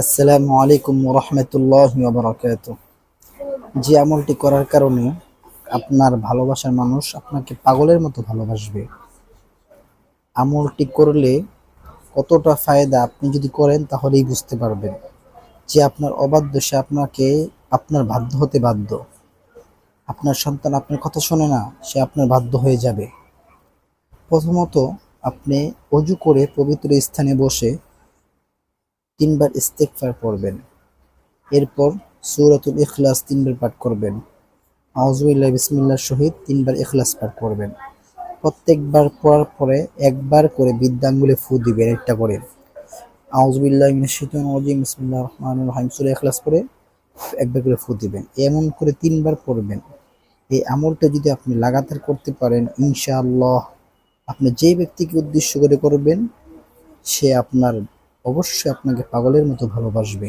আসসালামু আলাইকুম রহমতুল্লাহ বারাকাতুহু। যে আমলটি করার কারণে আপনার ভালোবাসার মানুষ আপনাকে পাগলের মতো ভালোবাসবে। আমলটি করলে কতটা ফায়দা আপনি যদি করেন তাহলেই বুঝতে পারবেন যে আপনার অবাধ্য সে আপনাকে আপনার বাধ্য হতে বাধ্য। আপনার সন্তান আপনার কথা শোনে না, সে আপনার বাধ্য হয়ে যাবে। প্রথমত আপনি অজু করে পবিত্র স্থানে বসে 3 বার ইস্তেগফার পড়বেন। এরপর সূরাতুল ইখলাস 3 বার পাঠ করবেন। আউযুবিল্লাহি বিসমিল্লাহর সহিত 3 বার ইখলাস পাঠ করবেন। প্রত্যেকবার পড়ার পরে একবার করে বৃদ্ধাঙ্গুলে ফু দিবেন একটা করে। আউযুবিল্লাহি মিনাশ শাইতানির রাজিম বিসমিল্লাহির রহমানির রহিম সূরা ইখলাস পড়ে একবার করে ফু দিবেন। এমন করে 3 বার পড়বেন। এই আমলটা যদি আপনি লাগাতার করতে পারেন, ইনশাআল্লাহ আপনি যেই ব্যক্তিকে উদ্দেশ্য করে করবেন সে অবশ্যই আপনাকে পাগলের মতো ভালোবাসবে।